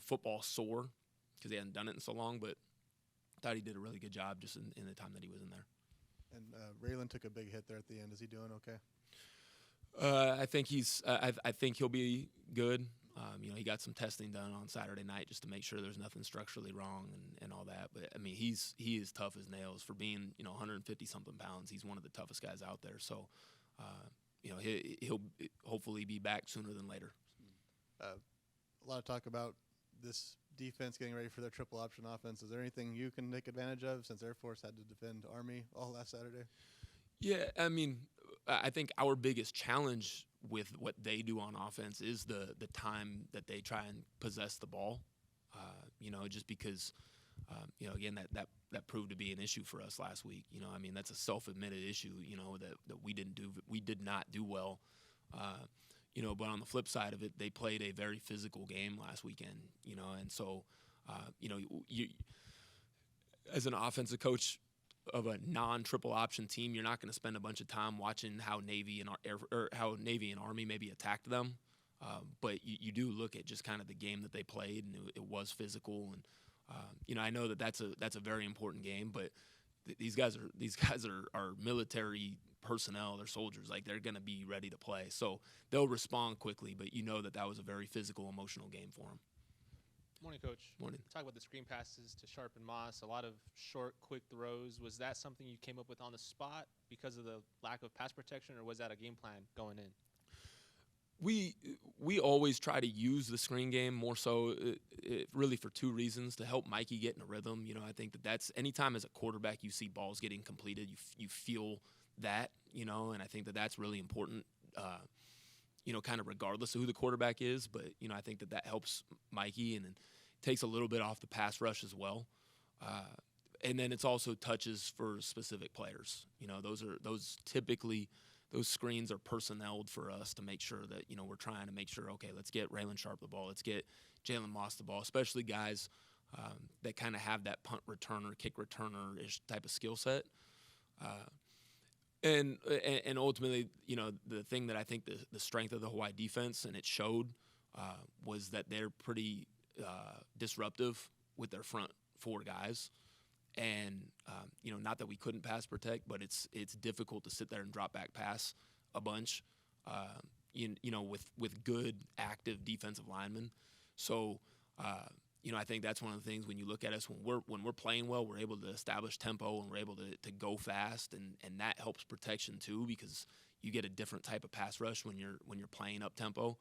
football sore because he hadn't done it in so long, but I thought he did a really good job just in the time that he was in there. And Raylan took a big hit there at the end. Is he doing okay? I think I think he'll be good. He got some testing done on Saturday night just to make sure there's nothing structurally wrong and all that. But I mean, he is tough as nails for being 150 something pounds. He's one of the toughest guys out there. So, he'll hopefully be back sooner than later. A lot of talk about this defense getting ready for their triple option offense. Is there anything you can take advantage of since Air Force had to defend Army all last Saturday? Yeah, I mean, I think our biggest challenge with what they do on offense is the time that they try and possess the ball. Just because, again, that proved to be an issue for us last week. I mean, that's a self-admitted issue. That we did not do well. But on the flip side of it, they played a very physical game last weekend. And so, you as an offensive coach of a non-triple option team, you're not going to spend a bunch of time watching how Navy and Army maybe attacked them. But you do look at just kind of the game that they played, and it was physical. And I know that's a very important game, but these guys are military personnel. They're soldiers. Like, they're going to be ready to play, so they'll respond quickly. But that was a very physical, emotional game for them. Morning, Coach. Morning. Talk about the screen passes to Sharp and Moss. A lot of short, quick throws. Was that something you came up with on the spot because of the lack of pass protection, or was that a game plan going in? We always try to use the screen game more so really for 2 reasons: to help Mikey get in a rhythm. I think that's anytime as a quarterback you see balls getting completed, you feel that, and I think that's really important, kind of regardless of who the quarterback is. But, I think that helps Mikey, and it takes a little bit off the pass rush as well. And then it's also touches for specific players. Those screens are personneled for us to make sure that, we're trying to make sure, okay, let's get Raylan Sharp the ball. Let's get Jalen Moss the ball, especially guys that kind of have that punt returner, kick returner-ish type of skill set. And ultimately, the thing that I think the strength of the Hawaii defense, and it showed, was that they're pretty disruptive with their front 4 guys. And, not that we couldn't pass protect, but it's difficult to sit there and drop back pass a bunch, with good, active defensive linemen. So, I think that's one of the things when you look at us, when we're playing well, we're able to establish tempo, and we're able to go fast, and that helps protection too, because you get a different type of pass rush when you're playing up tempo.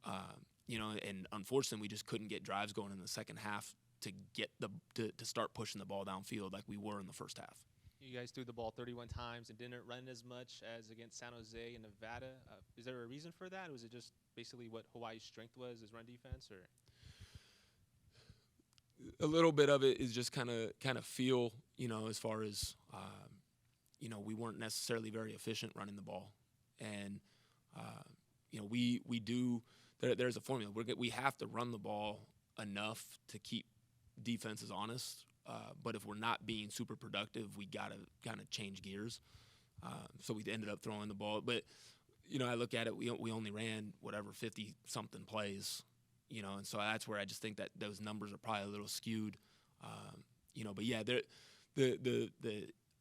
And unfortunately, we just couldn't get drives going in the second half to get to start pushing the ball downfield like we were in the first half. You guys threw the ball 31 times and didn't run as much as against San Jose and Nevada. Is there a reason for that, or was it just basically what Hawaii's strength was, is run defense, or? A little bit of it is just kind of feel, as far as, we weren't necessarily very efficient running the ball. And, we do, there's a formula. We have to run the ball enough to keep defenses honest. But if we're not being super productive, we got to kind of change gears. So we ended up throwing the ball. But, I look at it, we only ran 50-something plays. And so that's where I just think that those numbers are probably a little skewed. But yeah, the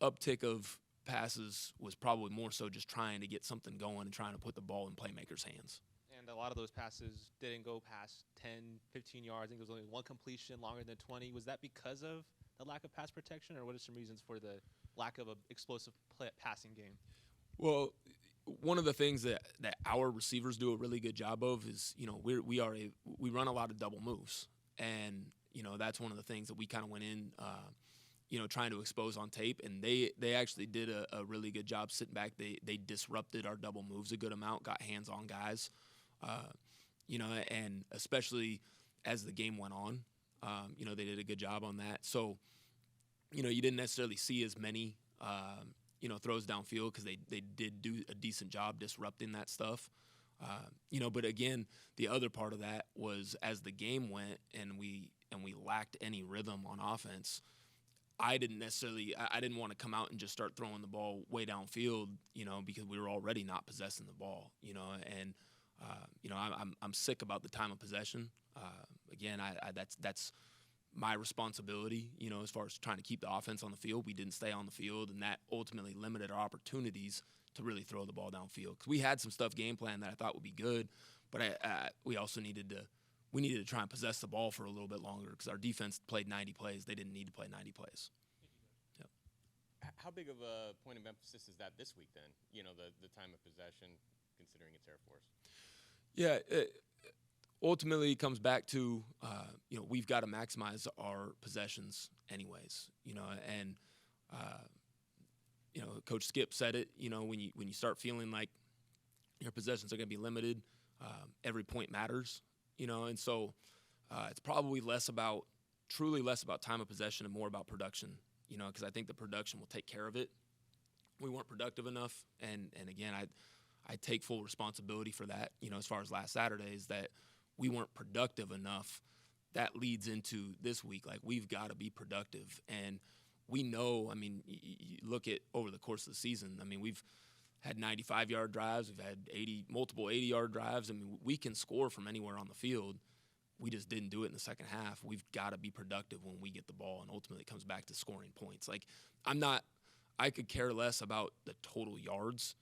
uptick of passes was probably more so just trying to get something going and trying to put the ball in playmakers' hands. And a lot of those passes didn't go past 10, 15 yards. I think there was only one completion longer than 20. Was that because of the lack of pass protection, or what are some reasons for the lack of an explosive passing game? Well, one of the things that our receivers do a really good job of is, we run a lot of double moves, and that's one of the things that we kind of went in, trying to expose on tape, and they actually did a really good job sitting back. They disrupted our double moves a good amount, got hands on guys, and especially as the game went on, they did a good job on that. So, you didn't necessarily see as many. Throws downfield because they did do a decent job disrupting that stuff. But again, the other part of that was as the game went and we lacked any rhythm on offense, I didn't want to come out and just start throwing the ball way downfield, because we were already not possessing the ball, and I'm sick about the time of possession. Again, that's my responsibility, as far as trying to keep the offense on the field. We didn't stay on the field, and that ultimately limited our opportunities to really throw the ball downfield. Because we had some stuff game plan that I thought would be good, but we also needed to try and possess the ball for a little bit longer because our defense played 90 plays. They didn't need to play 90 plays. Yep. How big of a point of emphasis is that this week then? The time of possession, considering it's Air Force. Yeah. Ultimately, it comes back to, we've got to maximize our possessions anyways, and, Coach Skip said it, when you start feeling like your possessions are going to be limited, every point matters, and so it's probably truly less about time of possession and more about production, because I think the production will take care of it. We weren't productive enough, and again, I take full responsibility for that, as far as last Saturday is that we weren't productive enough. That leads into this week. Like, we've got to be productive. And we know, you look at over the course of the season, we've had 95-yard drives. We've had multiple 80-yard drives. We can score from anywhere on the field. We just didn't do it in the second half. We've got to be productive when we get the ball, and ultimately it comes back to scoring points. Like, I could care less about the total yards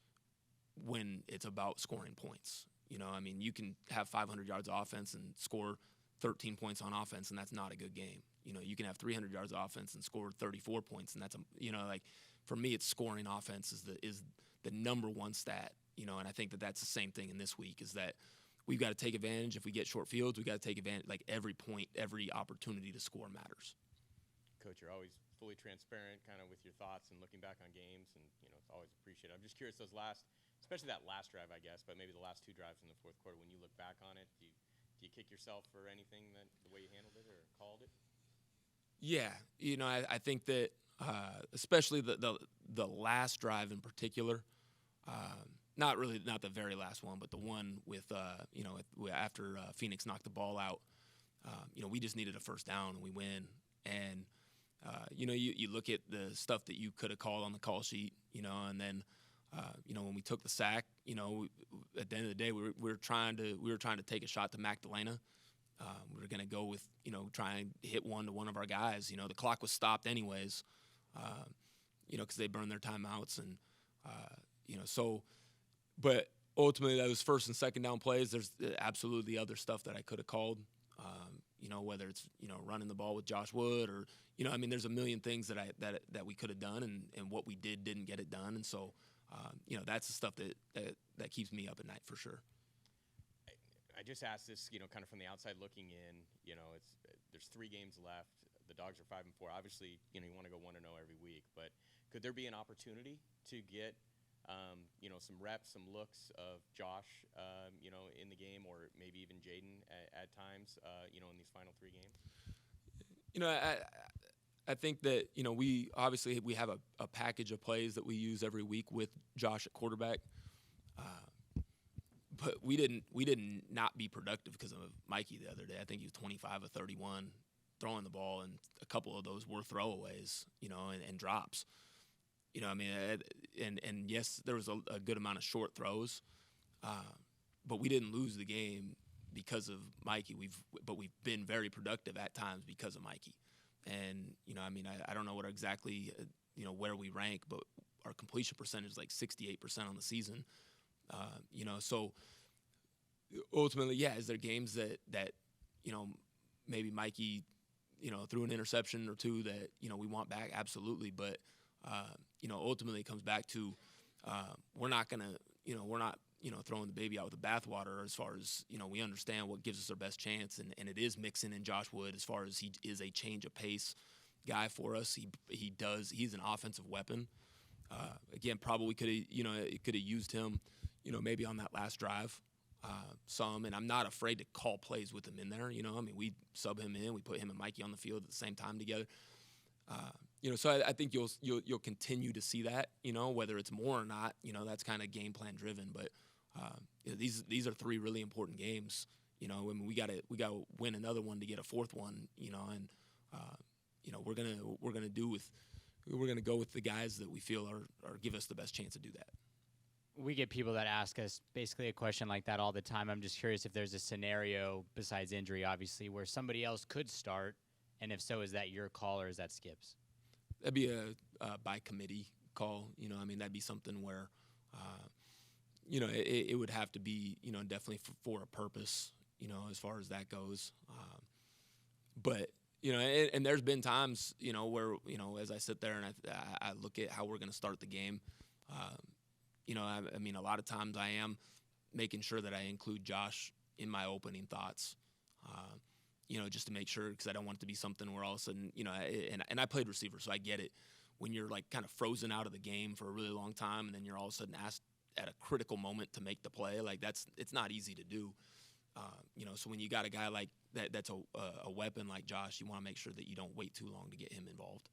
when it's about scoring points. You can have 500 yards of offense and score 13 points on offense, and that's not a good game. You can have 300 yards of offense and score 34 points, and that's for me, it's scoring offense is the number one stat. And I think that's the same thing in this week is that we've got to take advantage. If we get short fields, we've got to take advantage. Like, every point, every opportunity to score matters. Coach, you're always fully transparent, kind of with your thoughts and looking back on games, and it's always appreciated. I'm just curious, especially that last drive, I guess, but maybe the last two drives in the fourth quarter, when you look back on it, do you kick yourself for anything the way you handled it or called it? Yeah, I think that especially the last drive in particular, not the very last one, but the one with after Phoenix knocked the ball out, we just needed a first down and we win. And you look at the stuff that you could have called on the call sheet, and then. When we took the sack, at the end of the day, we were trying to take a shot to Magdalena. We were going to go with, try and hit one to one of our guys. The clock was stopped anyways, because they burned their timeouts. And, but ultimately that was first and second down plays. There's absolutely other stuff that I could have called, whether it's, running the ball with Josh Wood or, there's a million things that we could have done and what we didn't get it done. And so, that's the stuff that keeps me up at night for sure. I just asked this, kind of from the outside looking in. There's 3 games left. The Dogs are 5-4. Obviously, you want to go 1-0 every week. But could there be an opportunity to get, some reps, some looks of Josh, in the game, or maybe even Jaden at times, in these final 3 games? I think that, we obviously have a package of plays that we use every week with Josh at quarterback. But we didn't not be productive because of Mikey the other day. I think he was 25 of 31 throwing the ball, and a couple of those were throwaways, and drops. And yes, there was a good amount of short throws, but we didn't lose the game because of Mikey. But we've been very productive at times because of Mikey. And, I mean, I don't know what exactly, where we rank, but our completion percentage is like 68% on the season. So ultimately, yeah, is there games that maybe Mikey, threw an interception or two that, we want back? Absolutely. But, ultimately it comes back to we're not throwing the baby out with the bathwater as far as, we understand what gives us our best chance. And it is Mixon and Josh Wood as far as he is a change of pace guy for us. He's an offensive weapon. Again, probably could have used him, maybe on that last drive some. And I'm not afraid to call plays with him in there. I mean, we sub him in, we put him and Mikey on the field at the same time together. So I think you'll continue to see that. Whether it's more or not, that's kind of game plan driven. But these are 3 really important games. I mean, we got to win another one to get a 4th one. And we're gonna go with the guys that we feel are give us the best chance to do that. We get people that ask us basically a question like that all the time. I'm just curious if there's a scenario besides injury, obviously, where somebody else could start, and if so, is that your call or is that Skip's? That'd be a by committee call. I mean, that'd be something where, it would have to be, definitely for a purpose, as far as that goes. But, and there's been times, where, as I sit there and I look at how we're going to start the game, I mean, a lot of times I am making sure that I include Josh in my opening thoughts, just to make sure, because I don't want it to be something where all of a sudden, and I played receiver, so I get it. When you're like kind of frozen out of the game for a really long time, and then you're all of a sudden asked at a critical moment to make the play, like it's not easy to do. So when you got a guy like that's a weapon like Josh, you want to make sure that you don't wait too long to get him involved.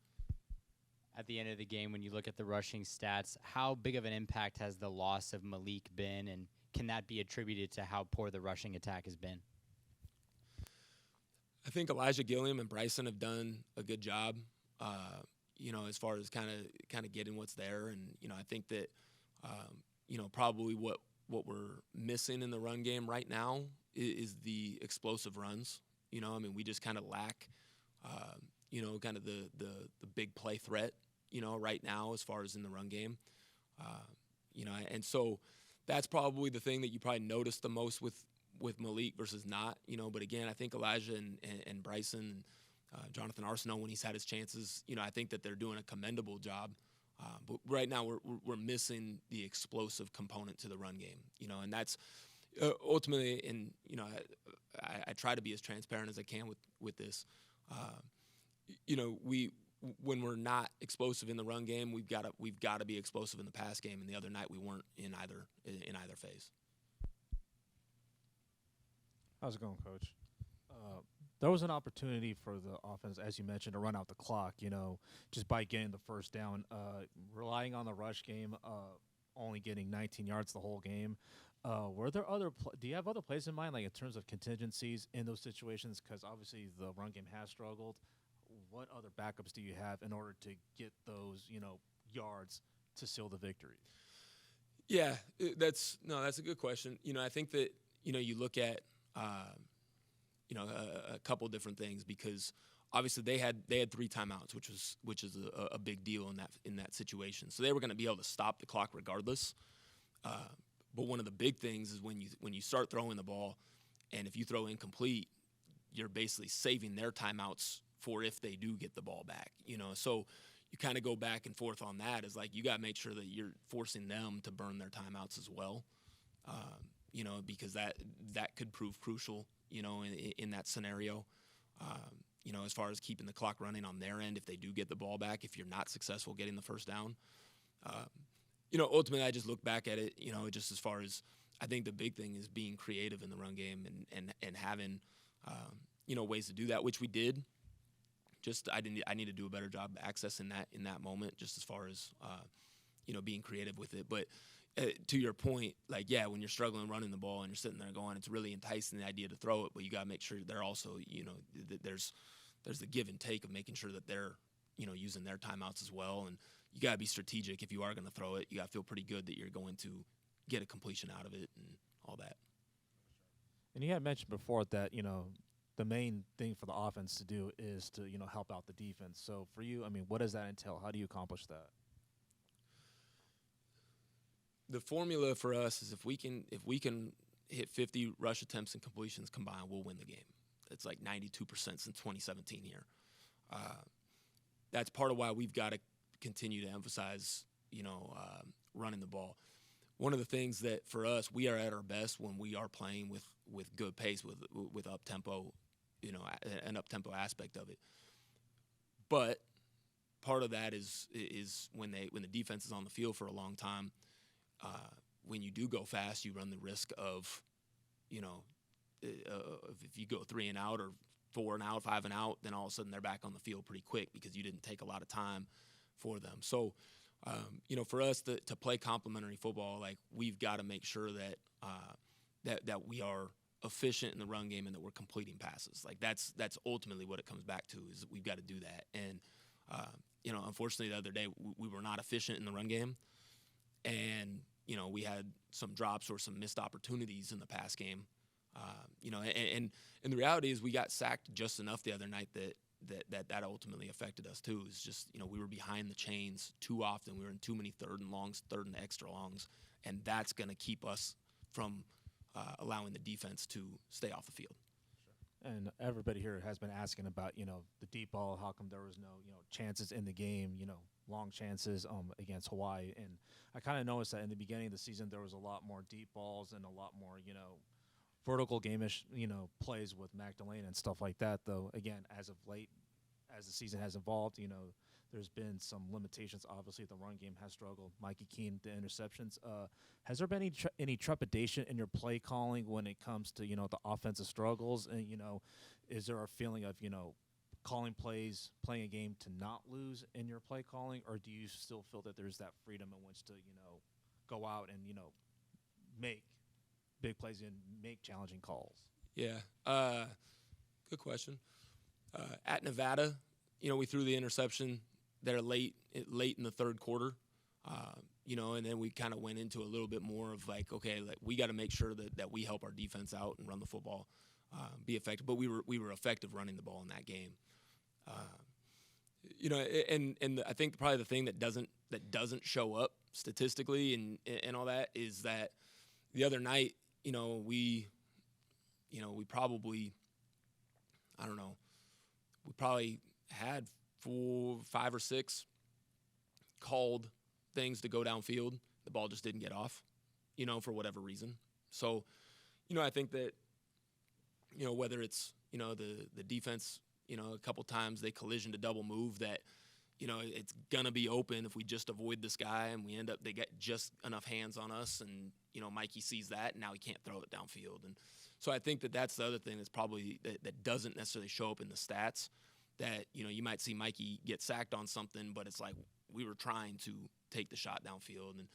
At the end of the game, when you look at the rushing stats, how big of an impact has the loss of Malik been, and can that be attributed to how poor the rushing attack has been? I think Elijah Gilliam and Bryson have done a good job, as far as kind of getting what's there. And, I think that, probably what we're missing in the run game right now is the explosive runs. I mean, we just kind of lack, kind of the big play threat, right now as far as in the run game. And so that's probably the thing that you probably notice the most with Malik versus not, but again, I think Elijah and Bryson, Jonathan Arsenault, when he's had his chances, I think that they're doing a commendable job. But right now we're missing the explosive component to the run game, and that's ultimately, and, I try to be as transparent as I can with this. When we're not explosive in the run game, we've got to be explosive in the pass game. And the other night we weren't in either phase. How's it going, Coach? There was an opportunity for the offense, as you mentioned, to run out the clock, just by getting the first down. Relying on the rush game, only getting 19 yards the whole game. Were there do you have other plays in mind, like in terms of contingencies in those situations? Because obviously the run game has struggled. What other backups do you have in order to get those, yards to seal the victory? Yeah, that's a good question. I think that, you look at, a couple different things, because obviously they had 3 timeouts, which is a big deal in that situation. So they were going to be able to stop the clock regardless. But one of the big things is when you start throwing the ball, and if you throw incomplete, you're basically saving their timeouts for if they do get the ball back. So you kind of go back and forth on that. Is like you got to make sure that you're forcing them to burn their timeouts as well. Because that could prove crucial, in that scenario, as far as keeping the clock running on their end if they do get the ball back, if you're not successful getting the first down. Ultimately I just look back at it, just as far as I think the big thing is being creative in the run game and having, ways to do that, which we did. Just I need to do a better job accessing that in that moment, just as far as, being creative with it. But to your point, like, yeah, when you're struggling running the ball and you're sitting there going, it's really enticing the idea to throw it, but you got to make sure they're also, there's the give and take of making sure that they're, using their timeouts as well. And you got to be strategic if you are going to throw it. You got to feel pretty good that you're going to get a completion out of it and all that. And you had mentioned before that, the main thing for the offense to do is to help out the defense. So for you, I mean, what does that entail? How do you accomplish that? The formula for us is if we can hit 50 rush attempts and completions combined, we'll win the game. It's like 92% since 2017 here. That's part of why we've got to continue to emphasize, running the ball. One of the things that for us, we are at our best when we are playing with good pace, with up tempo, an up tempo aspect of it. But part of that is when the defense is on the field for a long time. When you do go fast, you run the risk of, if you go 3 and out or 4 and out, 5 and out, then all of a sudden they're back on the field pretty quick because you didn't take a lot of time for them. So, for us to play complementary football, like we've got to make sure that we are efficient in the run game and that we're completing passes. Like that's ultimately what it comes back to is we've got to do that. And unfortunately the other day we were not efficient in the run game, and we had some drops or some missed opportunities in the pass game. And the reality is we got sacked just enough the other night that ultimately affected us too. It's just, we were behind the chains too often. We were in too many third and extra longs, and that's going to keep us from allowing the defense to stay off the field. And everybody here has been asking about, the deep ball. How come there was no, chances in the game, long chances against Hawaii? And I kind of noticed that in the beginning of the season there was a lot more deep balls and a lot more, vertical game-ish, plays with Magdalena and stuff like that. Though, again, as of late, as the season has evolved, there's been some limitations. Obviously, the run game has struggled. Mikey Keene, the interceptions. Has there been any trepidation in your play calling when it comes to, the offensive struggles? And, is there a feeling of, calling plays, playing a game to not lose in your play calling? Or do you still feel that there's that freedom in which to, go out and, make big plays and make challenging calls? Yeah, good question. At Nevada, we threw the interception there late in the third quarter, and then we kind of went into a little bit more of like, okay, like we got to make sure that we help our defense out and run the football, be effective. But we were effective running the ball in that game. And I think probably the thing that doesn't show up statistically and all that is that the other night, we probably, I don't know, we probably had 4, 5, or 6 called things to go downfield. The ball just didn't get off, for whatever reason. So, I think that, whether it's, the defense, a couple times they collision to double move that, it's going to be open if we just avoid this guy and they get just enough hands on us and, Mikey sees that and now he can't throw it downfield. And so I think that's the other thing that's probably that doesn't necessarily show up in the stats that, you might see Mikey get sacked on something, but it's like we were trying to take the shot downfield. And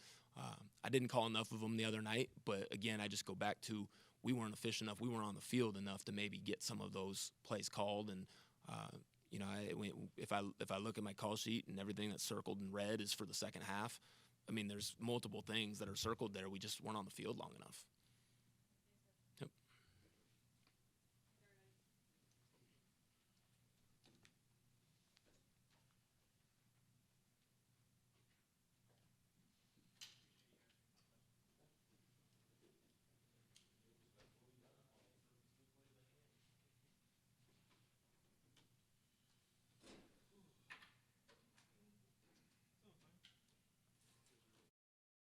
I didn't call enough of them the other night, but again, I just go back to we weren't efficient enough. We weren't on the field enough to maybe get some of those plays called. And, if I look at my call sheet and everything that's circled in red is for the second half, I mean, there's multiple things that are circled there. We just weren't on the field long enough.